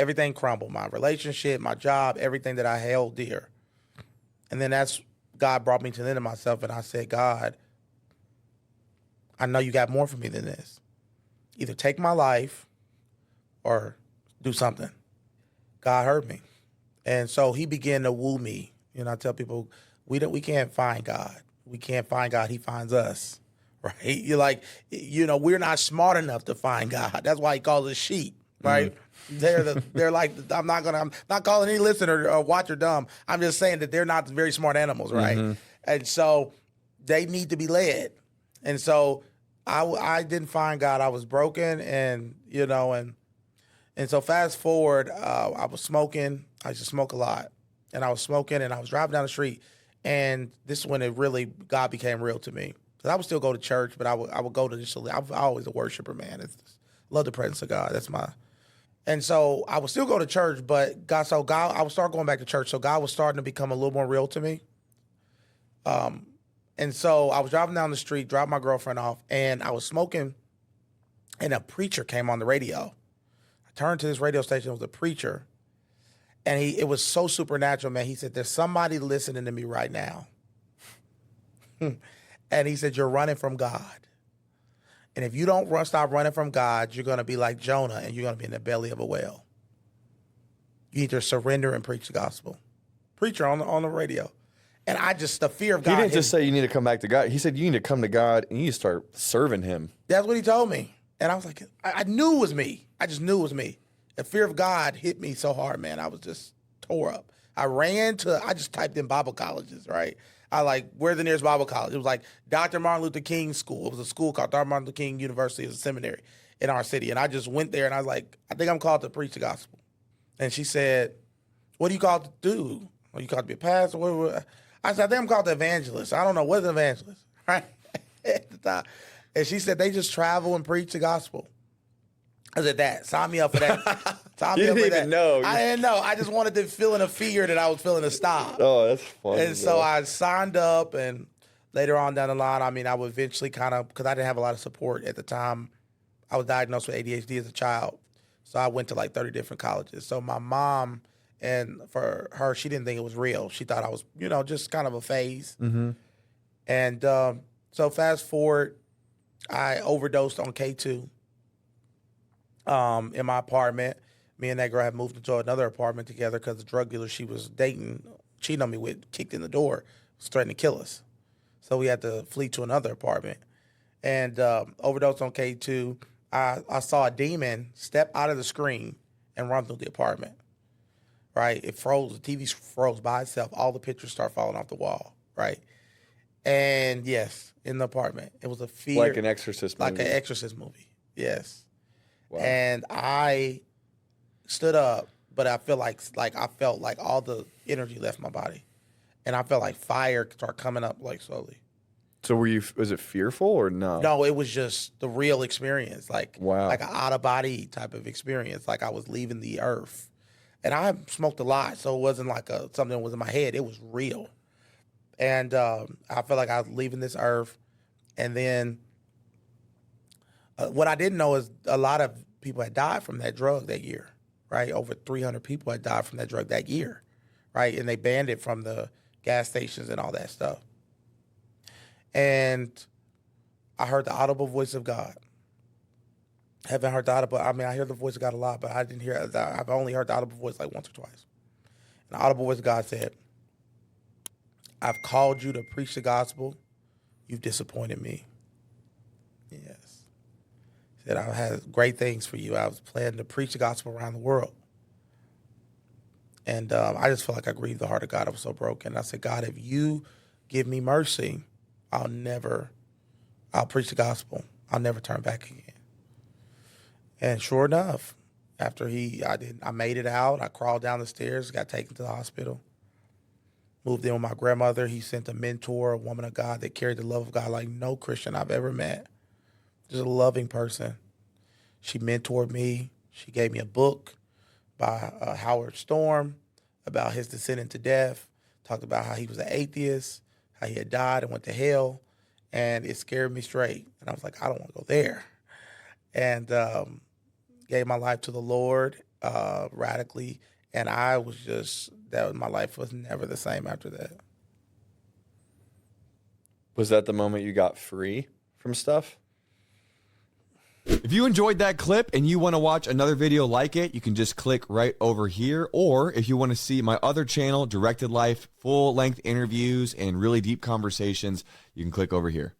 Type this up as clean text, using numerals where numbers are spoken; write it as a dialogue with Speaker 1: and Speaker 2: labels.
Speaker 1: everything crumbled. My relationship, my job, everything that I held dear. And then God brought me to the end of myself, and I said, God, I know you got more for me than this. Either take my life or do something. God heard me. And so he began to woo me. I tell people, we can't find God. We can't find God. He finds us, right? You're like, we're not smart enough to find God. That's why he calls us sheep, right? They're like, I'm not calling any listener or watcher dumb. I'm just saying that they're not very smart animals, right? And so they need to be led. And so I didn't find God. I was broken, and so fast forward, I was smoking. I used to smoke a lot, and I was smoking, and I was driving down the street, and this is when God became real to me. Because I would still go to church, but I would go to I'm always a worshiper, man. Love the presence of God. And so I would still go to church, but God, I would start going back to church. So God was starting to become a little more real to me. And so I was driving down the street, dropped my girlfriend off, and I was smoking, and a preacher came on the radio. I turned to this radio station. It was a preacher. And it was so supernatural, man. He said, there's somebody listening to me right now. And he said, you're running from God. And if you don't stop running from God, you're going to be like Jonah, and you're going to be in the belly of a whale. You need to surrender and preach the gospel. Preacher on the radio. And the fear of God.
Speaker 2: He didn't just say you need to come back to God. He said you need to come to God and you need to start serving him.
Speaker 1: That's what he told me. And I was like, I knew it was me. I just knew it was me. The fear of God hit me so hard, man. I was just tore up. I just typed in Bible colleges, right? Where's the nearest Bible college? It was like Dr. Martin Luther King School. It was a school called Dr. Martin Luther King University. It was a seminary in our city. And I just went there, and I was like, I think I'm called to preach the gospel. And she said, what are you called to do? Are you called to be a pastor? I said, I think I'm called the evangelist. I don't know. What's an evangelist? Right? At the time. And she said, they just travel and preach the gospel. I said, that. Sign me up for that.
Speaker 2: You didn't even know.
Speaker 1: I didn't know. I just wanted to feel in a fear that I was feeling to stop.
Speaker 2: Oh, that's funny.
Speaker 1: And so I signed up, and later on down the line, I would eventually because I didn't have a lot of support at the time. I was diagnosed with ADHD as a child. So I went to 30 different colleges. So my mom, and for her, she didn't think it was real. She thought I was, just kind of a phase. Mm-hmm. And so fast forward, I overdosed on K2. In my apartment. Me and that girl had moved into another apartment together because the drug dealer she was dating, cheating on me with, kicked in the door, was threatening to kill us. So we had to flee to another apartment. And overdosed on K2. I saw a demon step out of the screen and run through the apartment. Right? It froze. The TV froze by itself. All the pictures start falling off the wall. Right? And yes, in the apartment. It was a fear.
Speaker 2: Like an Exorcist movie.
Speaker 1: Like an Exorcist movie. Yes.
Speaker 2: Wow.
Speaker 1: And I stood up, but I felt like all the energy left my body, and I felt like fire start coming up slowly.
Speaker 2: So was it fearful or no?
Speaker 1: No, it was just the real experience,
Speaker 2: wow,
Speaker 1: like an out of body type of experience, like I was leaving the earth. And I smoked a lot, so it wasn't like something that was in my head. It was real, and I felt like I was leaving this earth, and then. What I didn't know is a lot of people had died from that drug that year, right? Over 300 people had died from that drug that year, right? And they banned it from the gas stations and all that stuff. And I heard the audible voice of God. I haven't heard the audible. I hear the voice of God a lot, but I've only heard the audible voice once or twice. And the audible voice of God said, I've called you to preach the gospel. You've disappointed me. Yes. Said I had great things for you. I was planning to preach the gospel around the world. And I just felt like I grieved the heart of God. I was so broken. I said, God, if you give me mercy, I'll preach the gospel. I'll never turn back again. And sure enough, after I made it out. I crawled down the stairs, got taken to the hospital. Moved in with my grandmother. He sent a mentor, a woman of God that carried the love of God like no Christian I've ever met. Just a loving person. She mentored me. She gave me a book by Howard Storm about his descent into death. Talked about how he was an atheist, how he had died and went to hell. And it scared me straight. And I was like, I don't want to go there. And gave my life to the Lord. radically, and my life was never the same after that.
Speaker 2: Was that the moment you got free from stuff?
Speaker 3: If you enjoyed that clip and you want to watch another video like it, you can just click right over here. Or if you want to see my other channel, Directed Life, full-length interviews and really deep conversations, you can click over here.